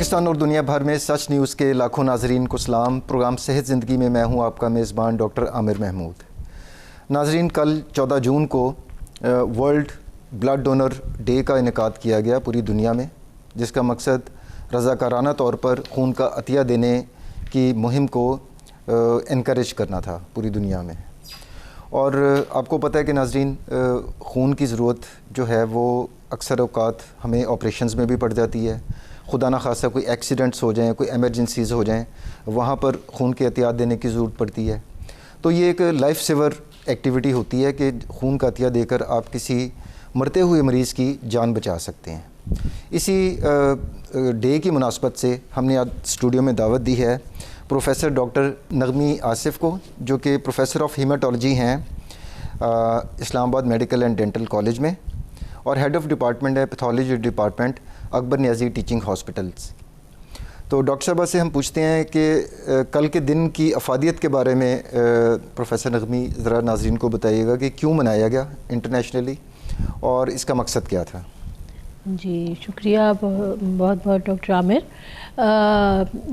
پاکستان اور دنیا بھر میں سچ نیوز کے لاکھوں ناظرین کو سلام۔ پروگرام صحت زندگی میں میں ہوں آپ کا میزبان ڈاکٹر عامر محمود۔ ناظرین، کل 14 جون کو ورلڈ بلڈ ڈونر ڈے کا انعقاد کیا گیا پوری دنیا میں، جس کا مقصد رضاکارانہ طور پر خون کا عطیہ دینے کی مہم کو انکریج کرنا تھا پوری دنیا میں۔ اور آپ کو پتہ ہے کہ ناظرین، خون کی ضرورت جو ہے وہ اکثر اوقات ہمیں آپریشنز میں بھی پڑ جاتی ہے۔ خدا نخواستہ کوئی ایکسیڈنٹس ہو جائیں، کوئی ایمرجنسیز ہو جائیں، وہاں پر خون کے عطیات دینے کی ضرورت پڑتی ہے۔ تو یہ ایک لائف سیور ایکٹیویٹی ہوتی ہے کہ خون کا عطیہ دے کر آپ کسی مرتے ہوئے مریض کی جان بچا سکتے ہیں۔ اسی ڈے کی مناسبت سے ہم نے آج اسٹوڈیو میں دعوت دی ہے پروفیسر ڈاکٹر نغمی آصف کو، جو کہ پروفیسر آف ہیماٹولوجی ہیں اسلام آباد میڈیکل اینڈ ڈینٹل کالج میں، اور ہیڈ آف ڈپارٹمنٹ ہے پیتھولوجی ڈپارٹمنٹ اکبر نیازی ٹیچنگ ہاسپٹلس۔ تو ڈاکٹر صاحبہ سے ہم پوچھتے ہیں کہ کل کے دن کی افادیت کے بارے میں پروفیسر نغمی ذرا ناظرین کو بتائیے گا کہ کیوں منایا گیا انٹرنیشنلی اور اس کا مقصد کیا تھا۔ جی شکریہ بہت بہت ڈاکٹر عامر۔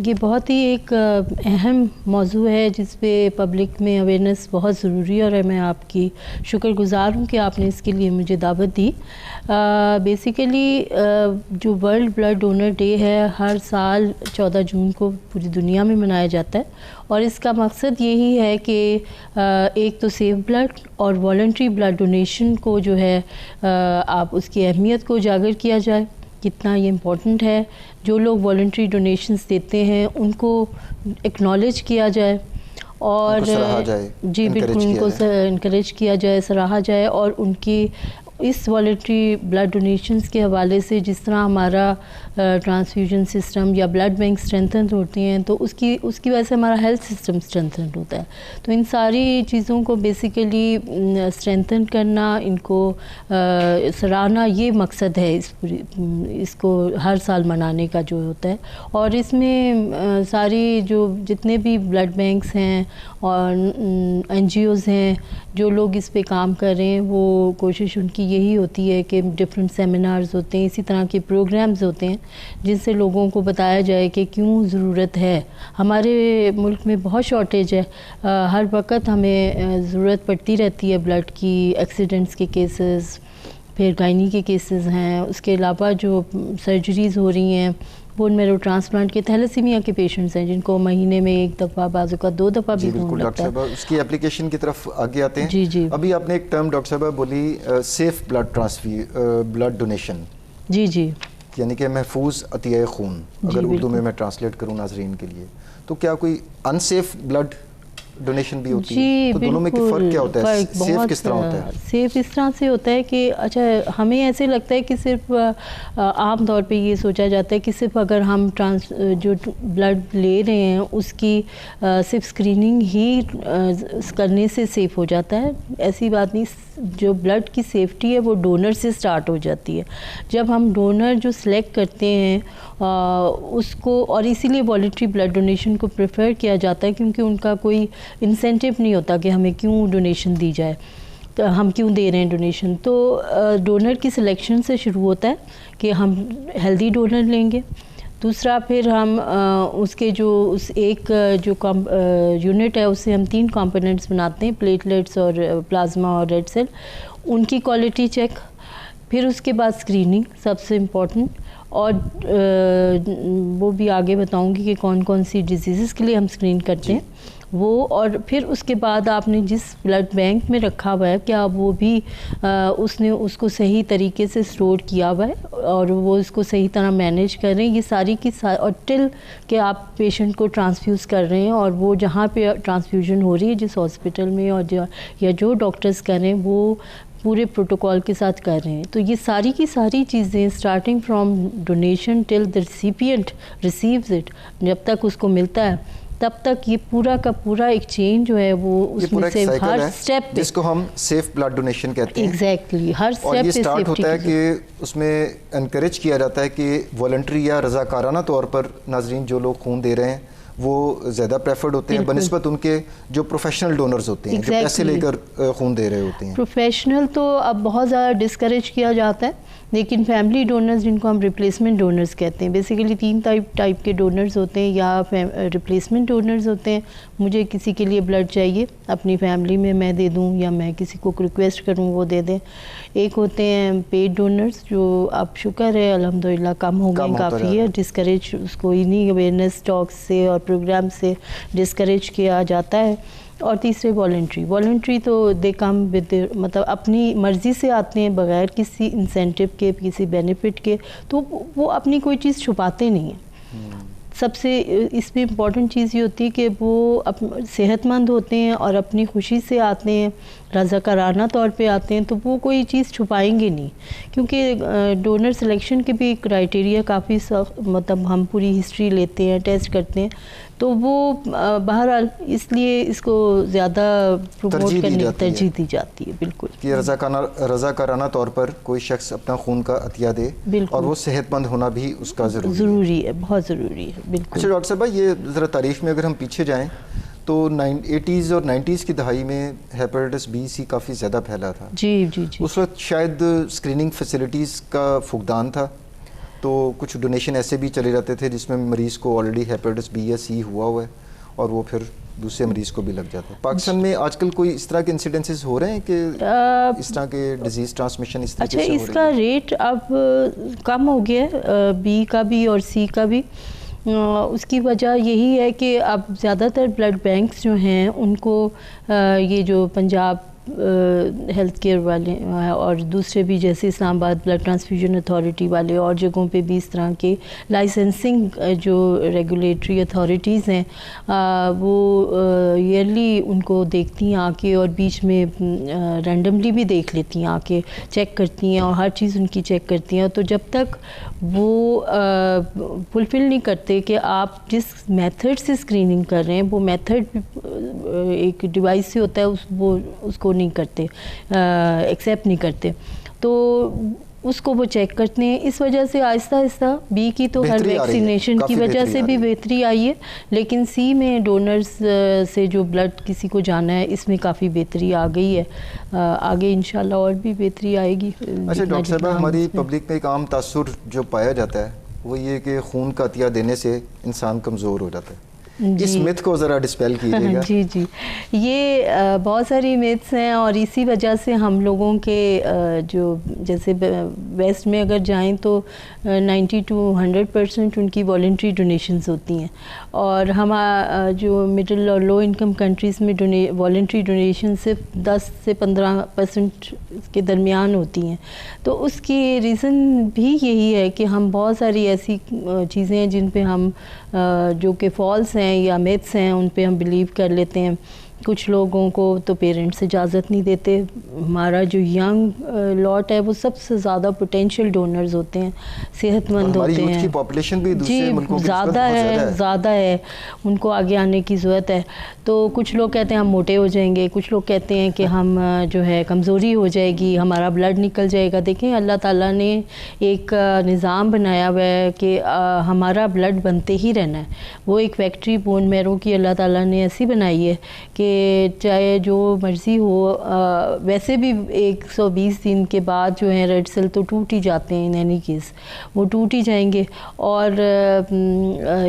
یہ بہت ہی ایک اہم موضوع ہے جس پہ پبلک میں اویئرنیس بہت ضروری ہے، اور میں آپ کی شکر گزار ہوں کہ آپ نے اس کے لیے مجھے دعوت دی۔ بیسیکلی جو ورلڈ بلڈ ڈونر ڈے ہے ہر سال 14 جون کو پوری دنیا میں منایا جاتا ہے، اور اس کا مقصد یہی ہے کہ ایک تو سیف بلڈ اور والنٹری بلڈ ڈونیشن کو جو ہے آپ اس کی اہمیت کو اجاگر کیا جائے، کتنا یہ امپورٹنٹ ہے۔ جو لوگ والنٹری ڈونیشنز دیتے ہیں ان کو اکنالج کیا جائے، اور جی بالکل ان کو انکریج کیا جائے، سراہا جائے، اور ان کی اس والنٹری بلڈ ڈونیشنز کے حوالے سے جس طرح ہمارا ٹرانسفیوژن سسٹم یا بلڈ بینک اسٹرینتھن ہوتے ہیں تو اس کی وجہ سے ہمارا ہیلتھ سسٹم اسٹرینتھن ہوتا ہے۔ تو ان ساری چیزوں کو بیسیکلی اسٹرینتھن کرنا، ان کو سراہنا، یہ مقصد ہے اس کو ہر سال منانے کا جو ہوتا ہے۔ اور اس میں ساری جو جتنے بھی بلڈ بینکس ہیں اور این جی اوز ہیں، جو لوگ اس پہ کام کر رہے ہیں، وہ کوشش ان کی یہی ہوتی ہے کہ ڈفرینٹ سیمینارز ہوتے ہیں، اسی طرح کے پروگرامز ہوتے ہیں جن سے لوگوں کو بتایا جائے کہ کیوں ضرورت ہے۔ ہمارے ملک میں بہت شارٹیج ہے، ہر وقت ہمیں ضرورت پڑتی رہتی ہے بلڈ کی، ایکسیڈنٹس کے کیسز، پھر گائنی کے کیسز ہیں، اس کے علاوہ جو سرجریز ہو رہی ہیں، بون میرو ٹرانسپلانٹ کے، تھیلیسیمیا کے پیشنٹس ہیں جن کو مہینے میں 1 دفعہ، بعض اوقات 2 دفعہ بھی خون لگتا ہے۔ اس کی اپلیکیشن کی طرف آگے آتے ہیں۔ جی جی ابھی آپ نے ایک ٹرم ڈاکٹر صاحبہ بولی سیف بلڈ ڈونیشن، جی جی، یعنی کہ محفوظ عطیہ خون، اگر اردو میں ٹرانسلیٹ کروں ناظرین کے لیے، تو کیا کوئی ان سیف بلڈ ڈونیشن بھی ہوتی ہے؟ تو دونوں میں فرق کیا ہوتا ہے؟ سیف کس طرح ہوتا ہے؟ سیف اس طرح سے ہوتا ہے کہ اچھا ہمیں ایسے لگتا ہے کہ صرف عام طور پہ یہ سوچا جاتا ہے کہ صرف اگر ہم جو بلڈ لے رہے ہیں اس کی صرف اسکریننگ ہی کرنے سے سیف ہو جاتا ہے۔ ایسی بات نہیں، جو بلڈ کی سیفٹی ہے وہ ڈونر سے سٹارٹ ہو جاتی ہے۔ جب ہم ڈونر جو سلیکٹ کرتے ہیں اس کو، اور اسی لیے والنٹری بلڈ ڈونیشن کو پریفر کیا جاتا ہے، کیونکہ ان کا کوئی انسینٹیو نہیں ہوتا کہ ہمیں کیوں ڈونیشن دی جائے، تو ہم کیوں دے رہے ہیں ڈونیشن۔ تو ڈونر کی سلیکشن سے شروع ہوتا ہے کہ ہم ہیلدی ڈونر لیں گے۔ دوسرا پھر ہم اس کے اس ایک جو یونٹ ہے اس سے ہم 3 کمپوننٹس بناتے ہیں، پلیٹلیٹس اور پلازما اور ریڈ سیل، ان کی کوالٹی چیک، پھر اس کے بعد اسکریننگ سب سے امپورٹنٹ، اور وہ بھی آگے بتاؤں گی کہ کون کون سی ڈیزیزز کے لیے ہم اسکرین کرتے ہیں وہ، اور پھر اس کے بعد آپ نے جس بلڈ بینک میں رکھا ہوا ہے کیا وہ بھی اس نے اس کو صحیح طریقے سے اسٹور کیا ہوا ہے اور وہ اس کو صحیح طرح مینیج کر رہے ہیں، یہ ساری کی اور ٹل کہ آپ پیشنٹ کو ٹرانسفیوز کر رہے ہیں، اور وہ جہاں پہ ٹرانسفیوژن ہو رہی ہے جس ہاسپٹل میں اور یا جو ڈاکٹرز کر رہے ہیں وہ پورے پروٹوکول کے ساتھ کر رہے ہیں۔ تو یہ ساری کی ساری چیزیں starting from donation till the recipient receives it, جب تک اس کو ملتا ہے تب تک یہ پورا کا پورا ایک چین جو ہے وہ اس میں سے ہر سٹیپ جس کو ہم سیف بلڈ ڈونیشن کہتے ہیں، ایگزیکٹلی ہر سٹیپ پہ اور یہ سٹارٹ ہوتا ہے کہ اس میں انکریج کیا جاتا ہے کہ والنٹری یا رضاکارانہ طور پر ناظرین جو لوگ خون دے رہے ہیں وہ زیادہ پریفرڈ ہوتے ہیں بنسبت ان کے جو پروفیشنل ڈونرز ہوتے ہیں جو پیسے لے کر خون دے رہے ہوتے ہیں؟ پروفیشنل تو اب بہت زیادہ ڈسکریج کیا جاتا ہے، لیکن فیملی ڈونرز جن کو ہم ریپلیسمنٹ ڈونرز کہتے ہیں، بیسیکلی 3 ٹائپ کے ڈونرز ہوتے ہیں، یا ریپلیسمنٹ ڈونرز ہوتے ہیں، مجھے کسی کے لیے بلڈ چاہیے اپنی فیملی میں دے دوں یا میں کسی کو ریکویسٹ کروں وہ دے دیں۔ ایک ہوتے ہیں پیڈ ڈونرز جو اب شکر ہے الحمدللہ کم ہو گئے کافی ہے، ڈسکریج اس کو انہیں اویئرنیس ٹاک سے اور پروگرام سے ڈسکریج کیا جاتا ہے۔ اور تیسرے والنٹری تو دے کم ود مطلب اپنی مرضی سے آتے ہیں بغیر کسی انسینٹیو کے کسی بینیفٹ کے، تو وہ اپنی کوئی چیز چھپاتے نہیں ہیں۔ سب سے اس میں امپورٹنٹ چیز یہ ہوتی ہے کہ وہ صحت مند ہوتے ہیں اور اپنی خوشی سے آتے ہیں، رضاکارانہ طور پہ آتے ہیں، تو وہ کوئی چیز چھپائیں گے نہیں، کیونکہ ڈونر سلیکشن کے بھی کرائٹیریا کافی مطلب ہم پوری ہسٹری لیتے ہیں، ٹیسٹ کرتے ہیں، تو وہ بہرحال اس لیے اس کو زیادہ پروموٹ کرنے کی ترجیح دی جاتی ہے۔ بالکل کہ رضاکارانہ طور پر کوئی شخص اپنا خون کا عطیہ دے، اور وہ صحت مند ہونا بھی اس کا ضروری ہے، بہت ضروری ہے۔ بالکل۔ اچھا ڈاکٹر صاحبہ، یہ ذرا تاریخ میں اگر ہم پیچھے جائیں تو 80s اور 90s کی دہائی میں ہیپیٹائٹس بی سی کافی زیادہ پھیلا تھا۔ جی۔ اس وقت شاید اسکریننگ فیسلٹیز کا فقدان تھا، تو کچھ ڈونیشن ایسے بھی چلے جاتے تھے جس میں مریض کو آلریڈی ہیپیٹائٹس بی یا سی ہوا ہے اور وہ پھر دوسرے مریض کو بھی لگ جاتا ہے۔ پاکستان میں آج کل کوئی اس طرح کے انسیڈنسز ہو رہے ہیں کہ اس طرح کے ڈیزیز ٹرانسمیشن اس طریقے سے ہو رہی ہے؟ اچھا، اس کا ریٹ اب کم ہو گیا ہے، بی کا بھی اور سی کا بھی۔ اس کی وجہ یہی ہے کہ اب زیادہ تر بلڈ بینکس جو ہیں ان کو یہ جو پنجاب ہیلتھ کیئر والے اور دوسرے بھی جیسے اسلام آباد بلڈ ٹرانسفیوژن اتھارٹی والے اور جگہوں پہ بھی اس طرح کے لائسنسنگ جو ریگولیٹری اتھارٹیز ہیں وہ ایئرلی ان کو دیکھتی ہیں آ کے، اور بیچ میں رینڈملی بھی دیکھ لیتی ہیں آ کے، چیک کرتی ہیں اور ہر چیز ان کی چیک کرتی ہیں۔ تو جب تک وہ فلفل نہیں کرتے کہ آپ جس میتھڈ سے اسکریننگ کر رہے ہیں وہ میتھڈ ایک ڈیوائس سے ہوتا ہے، وہ اس کو نہیں کرتے، ایکسیپٹ نہیں کرتے، تو اس کو وہ چیک کرتے ہیں۔ اس وجہ سے آہستہ آہستہ بی کی تو ہر ویکسینیشن کی وجہ سے بھی بہتری آئی ہے، لیکن سی میں ڈونرز سے جو بلڈ کسی کو جانا ہے اس میں کافی بہتری آ گئی ہے، آگے انشاءاللہ اور بھی بہتری آئے گی۔ اچھا ڈاکٹر صاحبہ، ہماری پبلک میں ایک عام تاثر جو پایا جاتا ہے وہ یہ کہ خون کا عطیہ دینے سے انسان کمزور ہو جاتا ہے، اس میتھ کو ذرا ڈسپیل کیجیے گا۔ جی، یہ بہت ساری میتھس ہیں، اور اسی وجہ سے ہم لوگوں کے جو جیسے ویسٹ میں اگر جائیں تو 90 to 100% ان کی والنٹری ڈونیشنز ہوتی ہیں، اور ہم جو مڈل اور لو انکم کنٹریز میں والنٹری ڈونیشن صرف 10 سے 15% کے درمیان ہوتی ہیں۔ تو اس کی ریزن بھی یہی ہے کہ ہم بہت ساری ایسی چیزیں ہیں جن پہ ہم جو کہ فالس ہیں یا میتھس ہیں ان پہ ہم بلیو کر لیتے ہیں۔ کچھ لوگوں کو تو پیرنٹس اجازت نہیں دیتے۔ ہمارا جو ینگ لاٹ ہے وہ سب سے زیادہ پوٹینشیل ڈونرز ہوتے ہیں، صحت مند ہوتے ہیں، جی زیادہ ہے، ان کو آگے آنے کی ضرورت ہے۔ تو کچھ لوگ کہتے ہیں ہم موٹے ہو جائیں گے، کچھ لوگ کہتے ہیں کہ ہم جو ہے کمزوری ہو جائے گی، ہمارا بلڈ نکل جائے گا۔ دیکھیں اللہ تعالیٰ نے ایک نظام بنایا ہوا ہے کہ ہمارا بلڈ بنتے ہی رہنا ہے۔ وہ ایک فیکٹری بون میرو کی اللہ تعالیٰ نے ایسی بنائی ہے کہ چاہے جو مرضی ہو، ویسے بھی 120 دن کے بعد جو ہیں ریڈ سیل تو ٹوٹ ہی جاتے ہیں، ان اینی کیس وہ ٹوٹ ہی جائیں گے، اور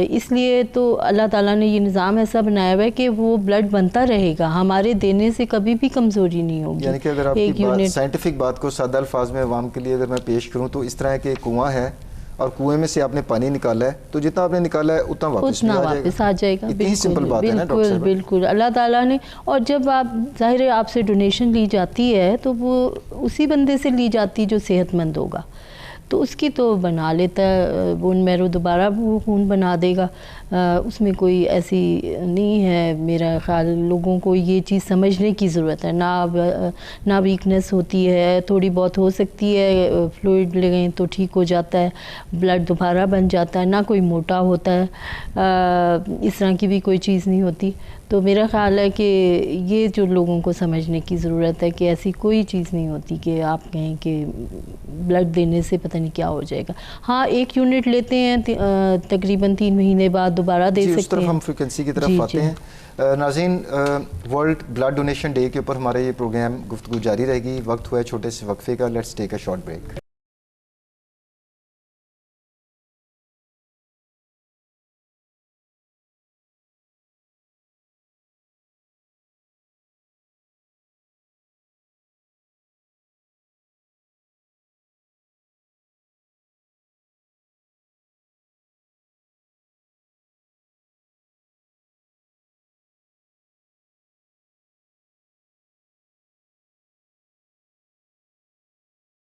اس لیے تو اللہ تعالیٰ نے یہ نظام ایسا بنایا ہوا ہے کہ وہ بلڈ بنتا رہے گا، ہمارے دینے سے کبھی بھی کمزوری نہیں ہوگی۔ یعنی کہ اگر آپ کی سائنٹیفک بات کو سادہ الفاظ میں عوام کے لیے اگر میں پیش کروں تو اس طرح کہ کنواں ہے اور کنویں میں سے آپ نے پانی نکالا ہے، تو جتنا آپ نے نکالا ہے اتنا واپس آ جائے گا۔ اتنی سمپل بات ہے نا ڈاکٹر صاحب۔ بالکل اللہ تعالیٰ نے، اور جب آپ ظاہر ہے آپ سے ڈونیشن لی جاتی ہے تو وہ اسی بندے سے لی جاتی جو صحت مند ہوگا، تو اس کی تو بنا لیتا ہے بون میرو، دوبارہ وہ خون بنا دے گا، اس میں کوئی ایسی نہیں ہے۔ میرا خیال لوگوں کو یہ چیز سمجھنے کی ضرورت ہے، نہ ویکنیس ہوتی ہے، تھوڑی بہت ہو سکتی ہے، فلوئڈ لگیں تو ٹھیک ہو جاتا ہے، بلڈ دوبارہ بن جاتا ہے، نہ کوئی موٹا ہوتا ہے، اس طرح کی بھی کوئی چیز نہیں ہوتی۔ تو میرا خیال ہے کہ یہ جو لوگوں کو سمجھنے کی ضرورت ہے کہ ایسی کوئی چیز نہیں ہوتی کہ آپ کہیں کہ بلڈ دینے سے پتہ نہیں کیا ہو جائے گا. ہاں 1 یونٹ لیتے ہیں تقریباً 3 مہینے بعد دوبارہ دے سکتے ہیں. اس طرف ہم فریکوینسی کی طرف آتے ہیں. ناظرین ورلڈ بلڈ ڈونیشن ڈے کے اوپر ہمارا یہ پروگرام گفتگو جاری رہے گی. وقت ہوا ہے چھوٹے سے وقفے کا. Let's take a short break.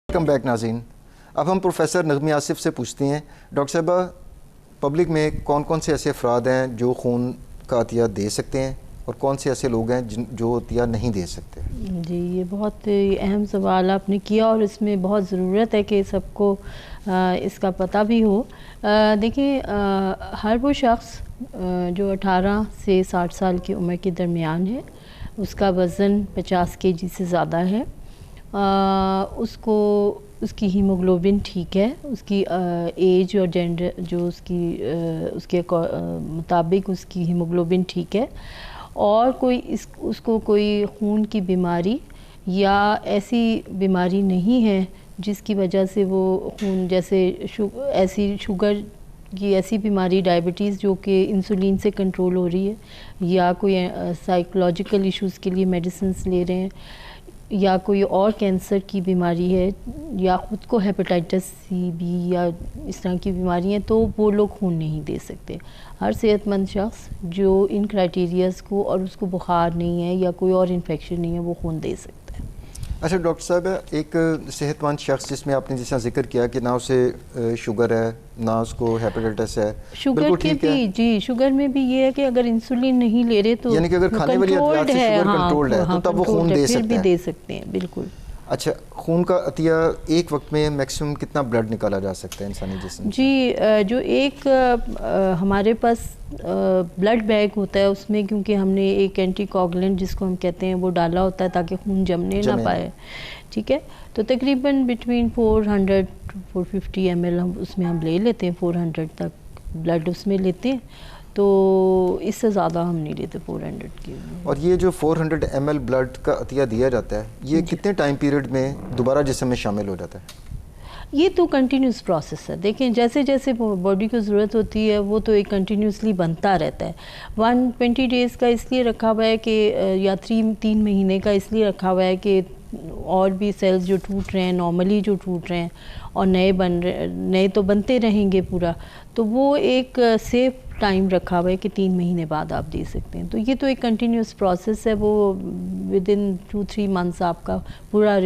Welcome back ناظرین. اب ہم پروفیسر نغمی آصف سے پوچھتے ہیں ڈاکٹر صاحبہ پبلک میں کون کون سے ایسے افراد ہیں جو خون کا عطیہ دے سکتے ہیں اور کون سے ایسے لوگ ہیں جو عطیہ نہیں دے سکتے؟ جی یہ بہت اہم سوال آپ نے کیا اور اس میں بہت ضرورت ہے کہ سب کو اس کا پتہ بھی ہو. دیکھیں ہر وہ شخص جو 18 سے 60 سال کی عمر کے درمیان ہے اس کا وزن 50 kg سے زیادہ ہے اس کی ہیموگلوبن ٹھیک ہے اس کی ایج اور جینڈر جو اس کے مطابق اس کی ہیموگلوبن ٹھیک ہے اور اس کو کوئی خون کی بیماری یا ایسی بیماری نہیں ہے جس کی وجہ سے وہ خون جیسے ایسی شوگر کی ایسی بیماری ڈائبٹیز جو کہ انسولین سے کنٹرول ہو رہی ہے یا کوئی سائیکولوجیکل ایشوز کے لیے میڈیسنز لے رہے ہیں یا کوئی اور کینسر کی بیماری ہے یا خود کو ہیپاٹائٹس سی بی یا اس طرح کی بیماری ہیں تو وہ لوگ خون نہیں دے سکتے. ہر صحت مند شخص جو ان کرائٹیریاز کو اور اس کو بخار نہیں ہے یا کوئی اور انفیکشن نہیں ہے وہ خون دے سکتا ہے. اچھا ڈاکٹر صاحب ایک صحت مند شخص جس میں آپ نے جیسا ذکر کیا کہ نہ اسے شوگر ہے نہ اس کو ہیپاٹائٹس ہے شوگر کے بھی جی شوگر میں بھی یہ ہے کہ اگر انسولین نہیں لے رہے تو یعنی کہ اگر کھانے والی ادویات سے شوگر کنٹرولڈ ہے تو تب وہ خون دے سکتے ہیں. پھر بھی دے سکتے ہیں بالکل. اچھا خون کا عطیہ ایک وقت میں میکسیمم کتنا بلڈ نکالا جا سکتا ہے انسانی جسم؟ جی جو ایک ہمارے پاس بلڈ بیگ ہوتا ہے اس میں کیونکہ ہم نے ایک اینٹی کوگولنٹ جس کو ہم کہتے ہیں وہ ڈالا ہوتا ہے تاکہ خون جمنے نہ پائے. ٹھیک ہے تو تقریباً بٹوین 400 450 ml اس میں ہم لے لیتے ہیں. 400 تک بلڈ اس میں لیتے ہیں تو اس سے زیادہ ہم نہیں لیتے 400 کی. اور یہ جو 400 ml بلڈ کا عطیہ دیا جاتا ہے یہ کتنے ٹائم پیریڈ میں دوبارہ جسم میں شامل ہو جاتا ہے؟ یہ تو کنٹینیوس پروسیس ہے. دیکھیں جیسے جیسے باڈی کو ضرورت ہوتی ہے وہ تو ایک کنٹینیوسلی بنتا رہتا ہے. 120 days کا اس لیے رکھا ہوا ہے کہ یا 3 مہینے کا اس لیے رکھا ہوا ہے کہ اور بھی سیلز جو ٹوٹ رہے ہیں نارملی جو ٹوٹ رہے ہیں اور نئے تو بنتے رہیں گے پورا تو وہ ایک سیف ٹائم رکھا ہوا ہے کہ 3 مہینے بعد آپ دے سکتے ہیں. تو یہ تو ایک کنٹینیوس پروسیس ہے وہ ودن 2-3 months آپ کا پورا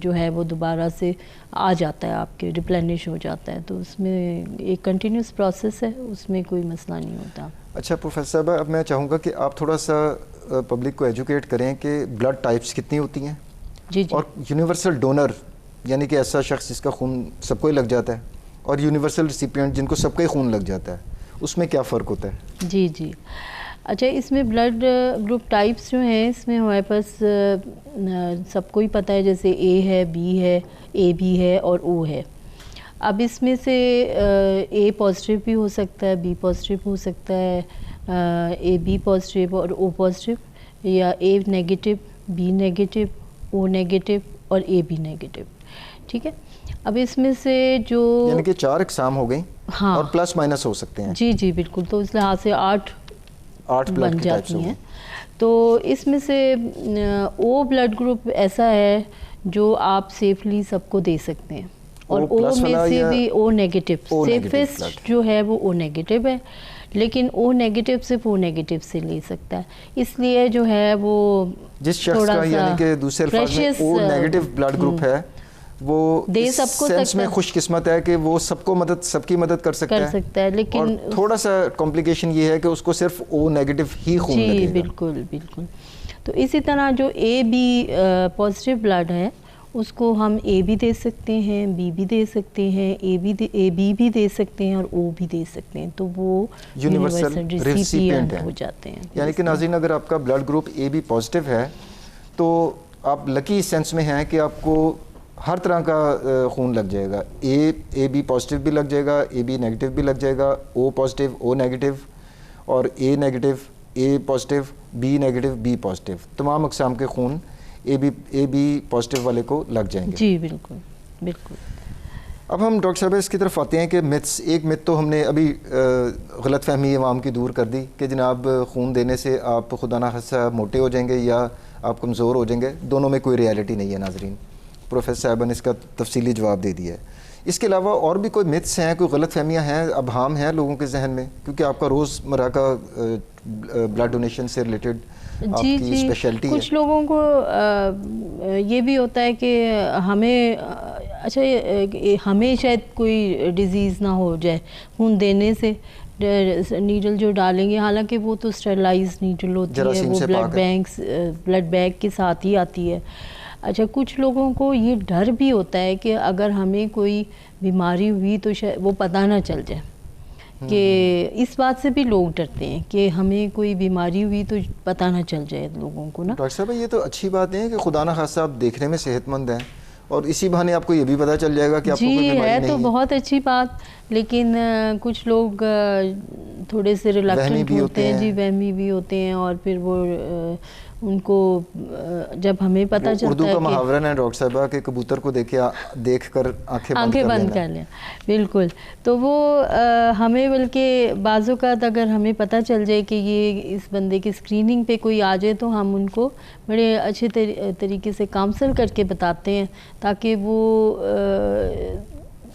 جو ہے وہ دوبارہ سے آ جاتا ہے آپ کے ریپلینش ہو جاتا ہے. تو اس میں ایک کنٹینیوس پروسیس ہے اس میں کوئی مسئلہ نہیں ہوتا. اچھا پروفیسر صاحبہ اب میں چاہوں گا کہ آپ تھوڑا سا پبلک کو ایجوکیٹ کریں کہ بلڈ ٹائپس کتنی ہوتی ہیں جی اور یونیورسل ڈونر یعنی کہ ایسا شخص جس کا خون سب کو ہی لگ جاتا ہے اور یونیورسل ریسیپینٹ جن کو سب کا ہی خون لگ جاتا ہے اس میں کیا فرق ہوتا ہے؟ جی اچھا اس میں بلڈ گروپ ٹائپس جو ہیں اس میں ہمارے پاس سب کو ہی پتہ ہے جیسے اے ہے بی ہے اے بی ہے اور او ہے. اب اس میں سے اے پازیٹیو بھی ہو سکتا ہے بی پازیٹیو ہو سکتا ہے اے بی پازیٹیو اور او پازیٹیو یا A negative B negative O negative اور اے بی نیگیٹو. ٹھیک ہے اب اس میں سے جو یعنی کہ 4 اقسام ہو گئیں اور پلس مائنس ہو سکتے ہیں. جی بالکل. تو اس لحاظ سے 8 بن جاتی ہیں. تو اس میں سے او بلڈ گروپ ایسا ہے جو آپ سیفلی سب کو دے سکتے ہیں اور او میں سے بھی او نیگیٹو سیفسٹ جو ہے وہ او نیگیٹو ہے لیکن او نیگیٹو صرف او نیگیٹو سے لے سکتا ہے. اس لیے جو ہے وہ جس شخص کا یعنی کہ دوسرے الفاظ میں او نیگیٹو بلڈ گروپ ہے وہ اس سینس میں خوش قسمت ہے کہ وہ سب کی مدد کر سکتا ہے لیکن تھوڑا سا کمپلیکیشن یہ ہے کہ اس کو صرف او نیگیٹو ہی خون لگے گا. بالکل. تو اسی طرح جو اے بی پازیٹیو بلڈ ہے اس کو ہم اے بھی دے سکتے ہیں، بی بھی دے سکتے ہیں، اے بی بھی دے سکتے ہیں اور او بھی دے سکتے ہیں، تو وہ یونیورسل ریسیپینٹ ہو جاتے ہیں. یعنی کہ ناظرین اگر آپ کا blood group A B positive ہے تو آپ لکی اس سینس میں ہیں کہ آپ کو ہر طرح کا خون لگ جائے گا. اے بی پازیٹیو بھی لگ جائے گا، اے بی نیگیٹو بھی لگ جائے گا، او پازیٹیو، او نیگیٹو، اور A negative, A positive, B negative, B positive, تمام اقسام کے خون اے بی پازیٹیو والے کو لگ جائیں گے. جی بالکل بالکل. اب ہم ڈاکٹر صاحب اس کی طرف آتے ہیں کہ متس. ایک مت تو ہم نے ابھی غلط فہمی عوام کی دور کر دی کہ جناب خون دینے سے آپ خدا نخواستہ موٹے ہو جائیں گے یا آپ کمزور ہو جائیں گے. دونوں میں کوئی ریالٹی نہیں ہے ناظرین. پروفیسر صاحبہ نے اس کا تفصیلی جواب دے دیا ہے. اس کے علاوہ اور بھی کوئی متس ہیں، کوئی غلط فہمیاں ہیں، ابہام ہیں لوگوں کے ذہن میں؟ کیونکہ آپ کا روزمرہ کا بلڈ ڈونیشن سے ریلیٹڈ آپ کی اسپیشلٹی ہے. کچھ لوگوں کو یہ بھی ہوتا ہے کہ ہمیں اچھا ہمیں شاید کوئی ڈیزیز نہ ہو جائے خون دینے سے، نیڈل جو ڈالیں گے، حالانکہ وہ تو اسٹرلائز نیڈل ہوتی ہے، وہ بلڈ بینک کے ساتھ ہی آتی ہے. اچھا کچھ لوگوں کو یہ ڈر بھی ہوتا ہے کہ اگر ہمیں کوئی بیماری ہوئی تو شاید وہ پتہ نہ چل جائے، کہ اس بات سے بھی لوگ ڈرتے ہیں کہ ہمیں کوئی بیماری ہوئی تو پتہ نہ چل جائے لوگوں کو نا. ڈاکٹر صاحب یہ تو اچھی بات نہیں ہے کہ خدا نخواستہ آپ دیکھنے میں صحت مند ہیں اور اسی بہانے آپ کو یہ بھی پتہ چل جائے گا کہ آپ کو کوئی بیماری نہیں ہے. جی ہے تو بہت اچھی بات، لیکن کچھ لوگ تھوڑے سے ریلیکٹنٹ ہوتے ہیں، جی وہمی بھی ہوتے ہیں، اور پھر وہ ان کو جب ہمیں پتہ چلتا ہے، اردو کا محاورہ ہے ڈاکٹر صاحبہ کہ کبوتر کو دیکھ کر آنکھیں بند کر لیں. بالکل. تو وہ ہمیں بلکہ بعض اوقات اگر ہمیں پتہ چل جائے کہ یہ اس بندے کی اسکریننگ پہ کوئی آ جائے تو ہم ان کو بڑے اچھے طریقے سے کاؤنسل کر کے بتاتے ہیں تاکہ وہ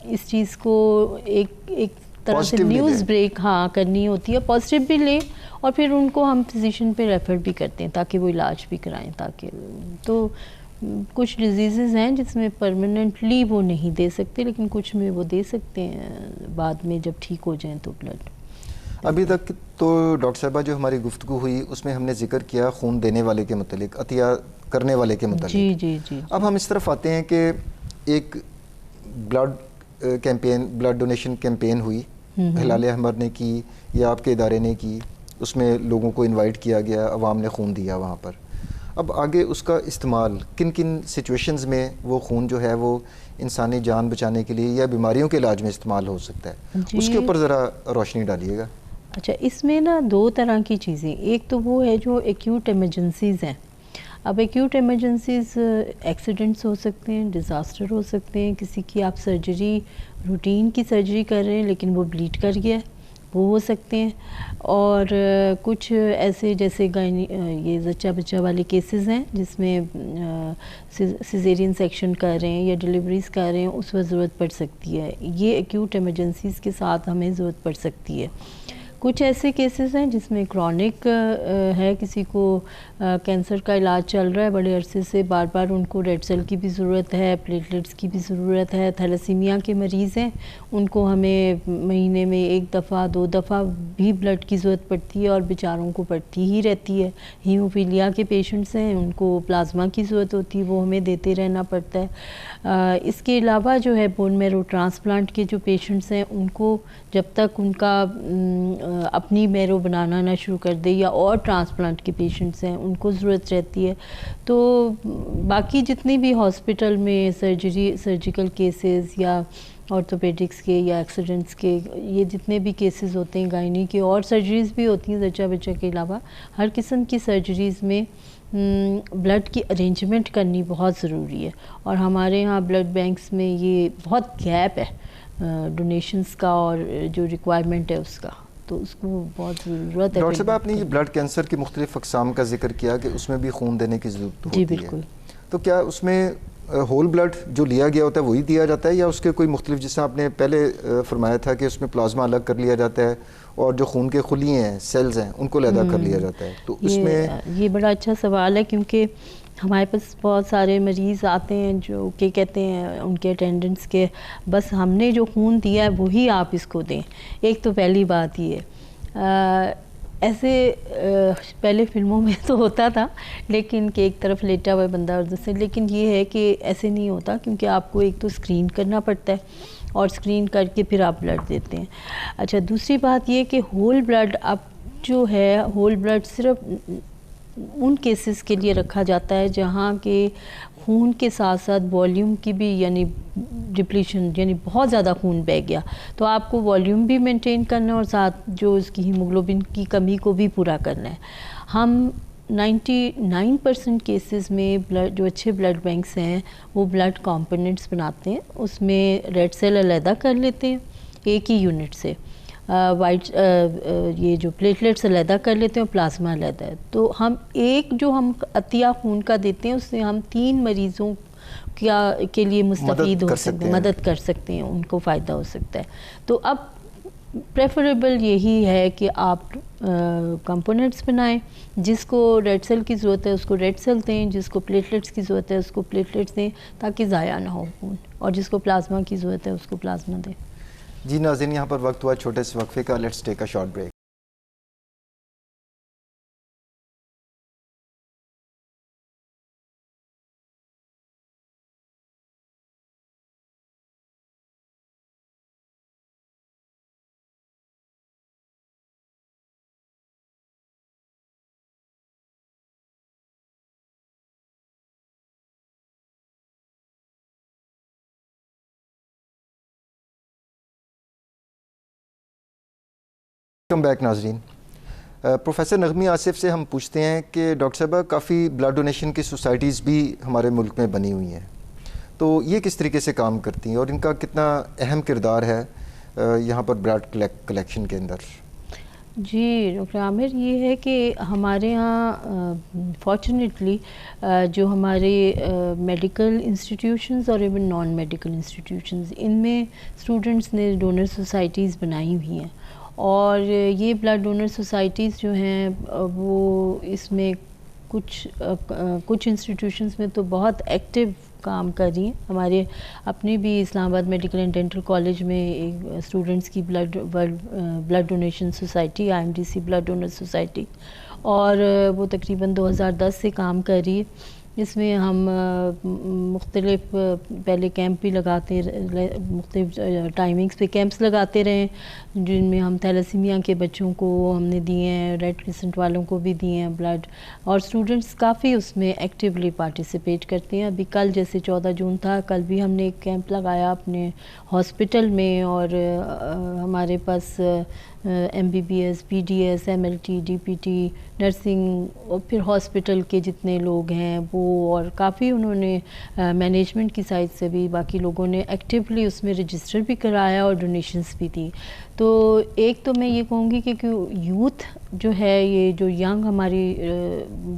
اس چیز کو ایک طرح سے نیوز بریک کرنی ہوتی ہے، پازیٹیو بھی لیں، اور پھر ان کو ہم فزیشین پہ ریفر بھی کرتے ہیں تاکہ وہ علاج بھی کرائیں. تاکہ تو کچھ ڈیزیزز ہیں جس میں پرماننٹلی وہ نہیں دے سکتے، لیکن کچھ میں وہ دے سکتے ہیں بعد میں جب ٹھیک ہو جائیں تو بلڈ. ابھی تک تو ڈاکٹر صاحبہ جو ہماری گفتگو ہوئی اس میں ہم نے ذکر کیا خون دینے والے کے متعلق، عطیہ کرنے والے کے متعلق. جی جی جی. اب ہم اس طرف آتے ہیں کہ ایک بلڈ ڈونیشن کیمپین ہوئی، ہلال احمر نے کی یا آپ کے ادارے نے کی، اس میں لوگوں کو انوائٹ کیا گیا، عوام نے خون دیا وہاں پر. اب آگے اس کا استعمال کن کن سچویشنز میں وہ خون جو ہے وہ انسانی جان بچانے کے لیے یا بیماریوں کے علاج میں استعمال ہو سکتا ہے، اس کے اوپر ذرا روشنی ڈالیے گا. اچھا اس میں نا دو طرح کی چیزیں، ایک تو وہ ہے جو ایکیوٹ ایمرجنسیز ہیں. اب ایکیوٹ ایمرجنسیز ایکسیڈنٹس ہو سکتے ہیں، ڈیزاسٹر ہو سکتے ہیں، کسی کی آپ سرجری روٹین کی سرجری کر رہے ہیں لیکن وہ بلیڈ کر گیا، وہ ہو سکتے ہیں. اور کچھ ایسے جیسے یہ زچہ بچہ والے کیسز ہیں جس میں سیزیرین سیکشن کر رہے ہیں یا ڈیلیوریز کر رہے ہیں، اس وقت ضرورت پڑ سکتی ہے. یہ ایکیوٹ ایمرجنسیز کے ساتھ ہمیں ضرورت پڑ سکتی ہے. کچھ ایسے کیسز ہیں جس میں کرونک ہے، کسی کو کینسر کا علاج چل رہا ہے بڑے عرصے سے، بار بار ان کو ریڈ سیل کی بھی ضرورت ہے، پلیٹلیٹس کی بھی ضرورت ہے. تھیلیسیمیا کے مریض ہیں، ان کو ہمیں مہینے میں 1 دفعہ 2 دفعہ بھی بلڈ کی ضرورت پڑتی ہے اور بیچاروں کو پڑتی ہی رہتی ہے. ہیموفیلیا کے پیشنٹس ہیں، ان کو پلازما کی ضرورت ہوتی ہے، وہ ہمیں دیتے رہنا پڑتا ہے. اس کے علاوہ جو ہے بون میرو ٹرانسپلانٹ کے جو پیشنٹس ہیں، ان کو جب تک ان کا اپنی میرو بنانا نہ شروع کر دے، یا اور ٹرانسپلانٹ کے پیشنٹس ہیں ان کو ضرورت رہتی ہے. تو باقی جتنی بھی ہاسپٹل میں سرجیکل کیسز یا آرتھوپیڈکس کے یا ایکسیڈنٹس کے، یہ جتنے بھی کیسز ہوتے ہیں، گائنی کے اور سرجریز بھی ہوتی ہیں زچہ بچہ کے علاوہ، ہر قسم کی سرجریز میں بلڈ کی ارینجمنٹ کرنی بہت ضروری ہے. اور ہمارے ہاں بلڈ بینکس میں یہ بہت گیپ ہے ڈونیشنز کا اور جو ریکوائرمنٹ ہے اس کا، تو اس کو بہت ضرورت ہے. ڈاکٹر صاحب آپ نے یہ بلڈ کینسر کی مختلف اقسام کا ذکر کیا کہ اس میں بھی خون دینے کی ضرورت ہوتی ہے. جی بالکل. تو کیا اس میں ہول بلڈ جو لیا گیا ہوتا ہے وہی دیا جاتا ہے یا اس کے کوئی مختلف، جس سے آپ نے پہلے فرمایا تھا کہ اس میں پلازما الگ کر لیا جاتا ہے اور جو خون کے خلیے ہیں، سیلز ہیں، ان کو علیحدہ کر لیا جاتا ہے؟ تو اس میں یہ بڑا اچھا سوال ہے، کیونکہ ہمارے پاس بہت سارے مریض آتے ہیں جو کہ کہتے ہیں ان کے اٹینڈنٹس کے بس ہم نے جو خون دیا ہے وہی آپ اس کو دیں. ایک تو پہلی بات یہ ہے. ایسے پہلے فلموں میں تو ہوتا تھا لیکن کہ ایک طرف لیٹا ہوا بندہ اور دوسرے، لیکن یہ ہے کہ ایسے نہیں ہوتا کیونکہ آپ کو ایک تو اسکرین کرنا پڑتا ہے اور اسکرین کر کے پھر آپ بلڈ دیتے ہیں۔ اچھا دوسری بات یہ کہ ہول بلڈ اب جو ہے ہول بلڈ صرف ان کیسز کے لیے رکھا جاتا ہے جہاں کہ خون کے ساتھ ساتھ والیوم کی بھی یعنی ڈپلیشن یعنی بہت زیادہ خون بہہ گیا تو آپ کو والیوم بھی مینٹین کرنا ہے اور ساتھ جو اس کی ہیموگلوبن کی کمی کو بھی پورا کرنا ہے۔ ہم 99% کیسز میں بلڈ جو اچھے بلڈ بینکس ہیں وہ بلڈ کمپوننٹس بناتے ہیں، اس میں ریڈ سیل علیحدہ کر لیتے ہیں ایک ہی یونٹ سے، وائٹ یہ جو پلیٹلیٹس علیحدہ کر لیتے ہیں اور پلازما علیحدہ ہے، تو ہم ایک جو ہم عطیہ خون کا دیتے ہیں اس سے ہم 3 مریضوں کے لیے مستفید ہو سکتے ہیں، مدد کر سکتے ہیں، ان کو فائدہ ہو سکتا ہے۔ تو اب پریفریبل یہی ہے کہ آپ کمپوننٹس بنائیں، جس کو ریڈ سیل کی ضرورت ہے اس کو ریڈ سیل دیں، جس کو پلیٹلیٹس کی ضرورت ہے اس کو پلیٹلیٹس دیں تاکہ ضائع نہ ہو خون، اور جس کو پلازما کی ضرورت ہے اس کو پلازما دیں۔ جی ناظرین، یہاں پر وقت ہوا چھوٹے سے وقفے کا، let's take a short break. Welcome back ناظرین۔ پروفیسر نغمی آصف سے ہم پوچھتے ہیں کہ ڈاکٹر صاحبہ کافی بلڈ ڈونیشن کی سوسائٹیز بھی ہمارے ملک میں بنی ہوئی ہیں، تو یہ کس طریقے سے کام کرتی ہیں اور ان کا کتنا اہم کردار ہے یہاں پر بلڈ کلیکشن کے اندر؟ جی ڈاکٹر عامر، یہ ہے کہ ہمارے ہاں فارچونیٹلی جو ہمارے میڈیکل انسٹیٹیوشنز اور ایون نان میڈیکل انسٹیٹیوشنز ان میں اسٹوڈنٹس نے ڈونر سوسائٹیز بنائی ہوئی ہیں، اور یہ بلڈ ڈونر سوسائٹیز جو ہیں وہ اس میں کچھ انسٹیٹیوشنز میں تو بہت ایکٹیو کام کر رہی ہیں۔ ہمارے اپنے بھی اسلام آباد میڈیکل اینڈ ڈینٹل کالج میں ایک اسٹوڈنٹس کی blood donation society IMDC blood donor society, اور وہ تقریباً 2010 سے کام کر رہی ہے۔ اس میں ہم مختلف پہلے کیمپ بھی لگاتے، مختلف ٹائمنگز پہ کیمپس لگاتے رہے جن میں ہم تھیلیسیمیا کے بچوں کو ہم نے دیے ہیں، ریڈ کرسنٹ والوں کو بھی دیے ہیں بلڈ، اور اسٹوڈنٹس کافی اس میں ایکٹیولی پارٹیسپیٹ کرتے ہیں۔ ابھی کل جیسے 14 جون تھا، کل بھی ہم نے ایک کیمپ لگایا اپنے ہاسپٹل میں، اور ہمارے پاس MBBS PDS MLT DPT nursing اور پھر ہاسپٹل کے جتنے لوگ ہیں وہ، اور کافی انہوں نے مینجمنٹ کی سائڈ سے بھی باقی لوگوں نے ایکٹیولی اس میں رجسٹر بھی کرایا اور ڈونیشنز بھی دی۔ تو ایک تو میں یہ کہوں گی کہ یوتھ جو ہے، یہ جو ینگ ہماری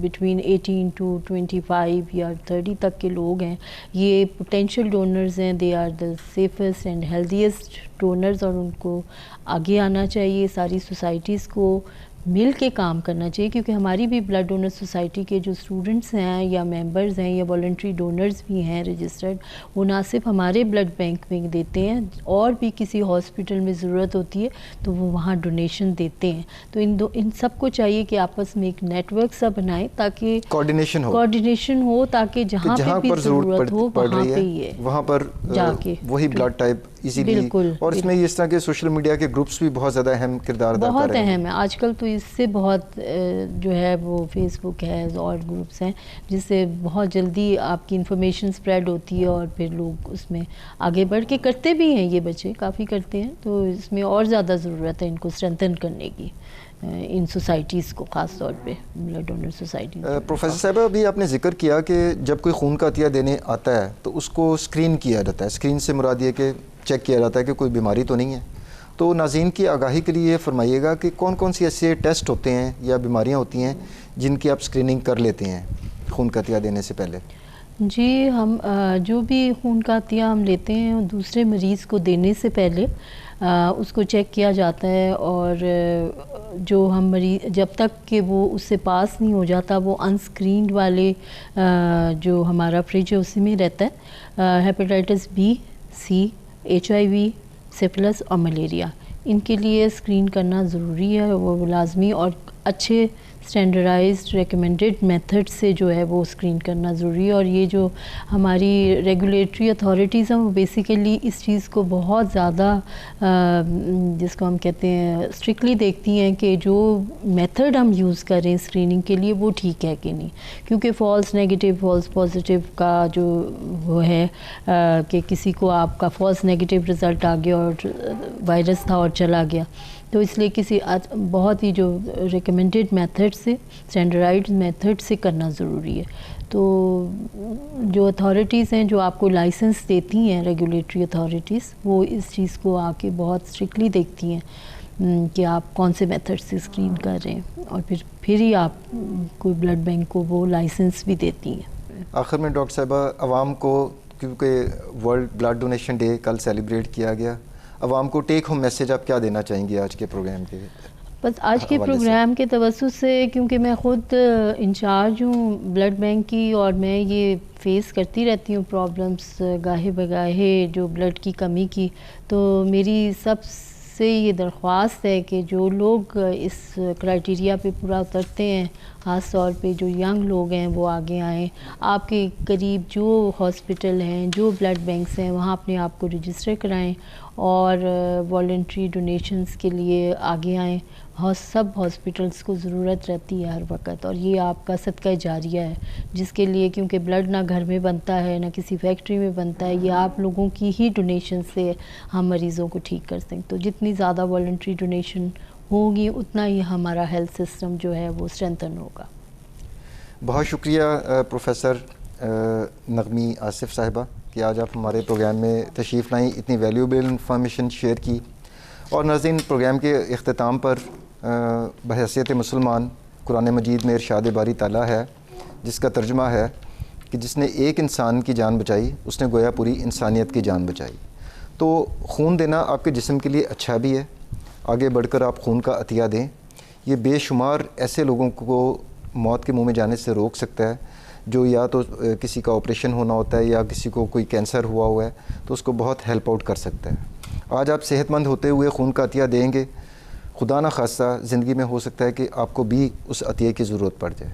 بٹوین 18 to 25 یا 30 تک کے لوگ ہیں، یہ پوٹینشیل ڈونرز ہیں، they are the safest and healthiest donors, اور ان کو آگے آنا چاہیے، ساری سوسائٹیز کو مل کے کام کرنا چاہیے، کیونکہ ہماری بھی بلڈ ڈونر سوسائٹی کے جو اسٹوڈنٹس ہیں یا ممبرز ہیں یا والنٹری ڈونرز بھی ہیں رجسٹرڈ، وہ نہ صرف ہمارے بلڈ بینک میں دیتے ہیں، اور بھی کسی ہاسپٹل میں ضرورت ہوتی ہے تو وہ وہاں ڈونیشن دیتے ہیں۔ تو ان سب کو چاہیے کہ آپس میں ایک نیٹ ورک سا بنائیں تاکہ کوارڈینیشن ہو تاکہ جہاں پہ بھی ضرورت ہو وہاں پر جا کے وہی بلڈ ٹائپ ایزیلی، اور اس میں اس طرح کے سوشل میڈیا کے گروپس بھی بہت زیادہ اہم کردار ادا کر رہے ہیں۔ بہت اہم ہے آج کل تو، اس سے بہت جو ہے وہ فیس بک ہے اور گروپس ہیں جس سے بہت جلدی آپ کی انفارمیشن سپریڈ ہوتی ہے، اور پھر لوگ اس میں آگے بڑھ کے کرتے بھی ہیں، یہ بچے کافی کرتے ہیں، تو اس میں اور زیادہ ضرورت ہے ان کو اسٹرینتھن کرنے کی، ان سوسائٹیز کو، خاص طور پہ بلڈ ڈونر سوسائٹیز۔ پروفیسر صاحبہ، ابھی آپ نے ذکر کیا کہ جب کوئی خون کا عطیہ دینے آتا ہے تو اس کو اسکرین کیا جاتا ہے، اسکرین سے مراد یہ کہ چیک کیا جاتا ہے کہ کوئی بیماری تو نہیں ہے، تو ناظرین کی آگاہی کے لیے فرمائیے گا کہ کون کون سی ایسے ٹیسٹ ہوتے ہیں یا بیماریاں ہوتی ہیں جن کی آپ اسکریننگ کر لیتے ہیں خون کا عطیہ دینے سے پہلے؟ جی، ہم جو بھی خون کا عطیہ ہم لیتے ہیں دوسرے مریض کو دینے سے پہلے اس کو چیک کیا جاتا ہے، اور جو ہم مریض جب تک کہ وہ اس سے پاس نہیں ہو جاتا وہ انسکرینڈ والے جو ہمارا فریج ہے اسی میں رہتا ہے۔ ہیپیٹائٹس B C HIV سفلس اور ملیریا، ان کے لیے اسکرین کرنا ضروری ہے، وہ لازمی، اور اچھے اسٹینڈرڈائزڈ ریکمنڈیڈ میتھڈ سے جو ہے وہ اسکرین کرنا ضروری ہے. اور یہ جو ہماری ریگولیٹری اتھارٹیز ہیں وہ بیسیکلی اس چیز کو بہت زیادہ جس کو ہم کہتے ہیں اسٹرکٹلی دیکھتی ہیں کہ جو میتھڈ ہم یوز کر رہے ہیں اسکریننگ کے لیے وہ ٹھیک ہے کہ نہیں, کیونکہ فالس نیگیٹو فالس پازیٹیو کا جو وہ ہے کہ کسی کو آپ کا فالس نیگیٹو رزلٹ آ گیا اور وائرس تھا اور چلا گیا, تو اس لیے کسی بہت ہی جو ریکمنڈیڈ میتھڈ سے اسٹینڈرڈائزڈ میتھڈ سے کرنا ضروری ہے. تو جو اتھارٹیز ہیں جو آپ کو لائسنس دیتی ہیں ریگولیٹری اتھارٹیز وہ اس چیز کو آ کے بہت اسٹرکٹلی دیکھتی ہیں کہ آپ کون سے میتھڈ سے اسکرین کر رہے ہیں, اور پھر ہی آپ کوئی بلڈ بینک کو وہ لائسنس بھی دیتی ہیں. آخر میں ڈاکٹر صاحبہ عوام کو, کیونکہ ورلڈ بلڈ ڈونیشن ڈے کل سیلیبریٹ کیا گیا, عوام کو ٹیک ہوم میسیج آپ کیا دینا چاہیں گے آج کے پروگرام کے؟ بس آج کے پروگرام کے توسط سے, کیونکہ میں خود انچارج ہوں بلڈ بینک کی اور میں یہ فیس کرتی رہتی ہوں پرابلمس گاہے بگاہے جو بلڈ کی کمی کی, تو میری سب سے یہ درخواست ہے کہ جو لوگ اس کرائٹیریا پہ پورا اترتے ہیں, خاص طور پہ جو ینگ لوگ ہیں وہ آگے آئیں. آپ کے قریب جو ہاسپٹل ہیں, جو بلڈ بینکس ہیں, وہاں اپنے آپ کو رجسٹر کرائیں اور والنٹری ڈونیشنز کے لیے آگے آئیں. سب ہاسپٹلس کو ضرورت رہتی ہے ہر وقت, اور یہ آپ کا صدقہ جاریہ ہے جس کے لیے, کیونکہ بلڈ نہ گھر میں بنتا ہے نہ کسی فیکٹری میں بنتا ہے, یہ آپ لوگوں کی ہی ڈونیشن سے ہم مریضوں کو ٹھیک کر سکیں. تو جتنی زیادہ والنٹری ڈونیشن ہوگی اتنا ہی ہمارا ہیلتھ سسٹم جو ہے وہ اسٹرینتھن ہوگا. بہت شکریہ پروفیسر نغمی آصف صاحبہ کہ آج آپ ہمارے پروگرام میں تشریف لائیں, اتنی ویلیوبل انفارمیشن شیئر کی. اور ناظرین, پروگرام کے اختتام پر بحیثیت مسلمان قرآن مجید میں ارشاد باری تعالیٰ ہے جس کا ترجمہ ہے کہ جس نے ایک انسان کی جان بچائی اس نے گویا پوری انسانیت کی جان بچائی. تو خون دینا آپ کے جسم کے لیے اچھا بھی ہے, آگے بڑھ کر آپ خون کا عطیہ دیں. یہ بے شمار ایسے لوگوں کو موت کے منہ میں جانے سے روک سکتا ہے جو یا تو کسی کا آپریشن ہونا ہوتا ہے یا کسی کو کوئی کینسر ہوا ہے, تو اس کو بہت ہیلپ آؤٹ کر سکتا ہے. آج آپ صحت مند ہوتے ہوئے خون کا عطیہ دیں گے, خدا نہ خواستہ زندگی میں ہو سکتا ہے کہ آپ کو بھی اس عطیے کی ضرورت پڑ جائے.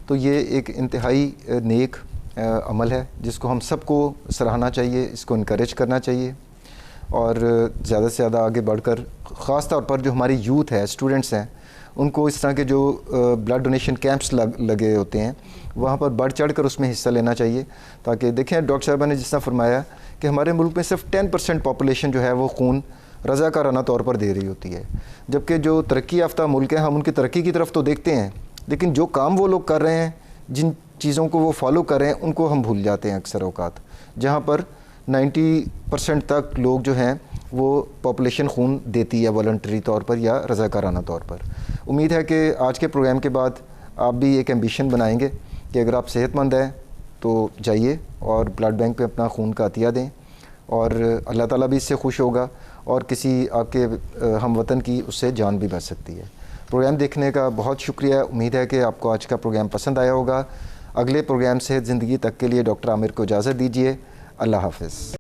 تو یہ ایک انتہائی نیک عمل ہے جس کو ہم سب کو سراہنا چاہیے, اس کو انکریج کرنا چاہیے, اور زیادہ سے زیادہ آگے بڑھ کر خاص طور پر جو ہماری یوتھ ہے, اسٹوڈنٹس ہیں, ان کو اس طرح کے جو بلڈ ڈونیشن کیمپس لگے ہوتے ہیں وہاں پر بڑھ چڑھ کر اس میں حصہ لینا چاہیے. تاکہ دیکھیں ڈاکٹر صاحبہ نے جس طرح فرمایا کہ ہمارے ملک میں صرف 10% پاپولیشن جو ہے وہ خون رضاکارانہ طور پر دے رہی ہوتی ہے, جبکہ جو ترقی یافتہ ملک ہیں ہم ان کی ترقی کی طرف تو دیکھتے ہیں, لیکن جو کام وہ لوگ کر رہے ہیں, جن چیزوں کو وہ فالو کر رہے ہیں, ان کو ہم بھول جاتے ہیں اکثر اوقات. جہاں پر 90% تک لوگ جو ہیں وہ پاپولیشن خون دیتی ہے والنٹری طور پر یا رضاکارانہ طور پر. امید ہے کہ آج کے پروگرام کے بعد آپ بھی ایک ایمبیشن بنائیں گے کہ اگر آپ صحت مند ہیں تو جائیے اور بلڈ بینک پہ اپنا خون کا عطیہ دیں, اور اللہ تعالیٰ بھی اس سے خوش ہوگا اور کسی آپ کے ہم وطن کی اس سے جان بھی بچ سکتی ہے. پروگرام دیکھنے کا بہت شکریہ. امید ہے کہ آپ کو آج کا پروگرام پسند آیا ہوگا. اگلے پروگرام صحت زندگی تک کے لیے ڈاکٹر عامر کو اجازت دیجیے. اللہ حافظ.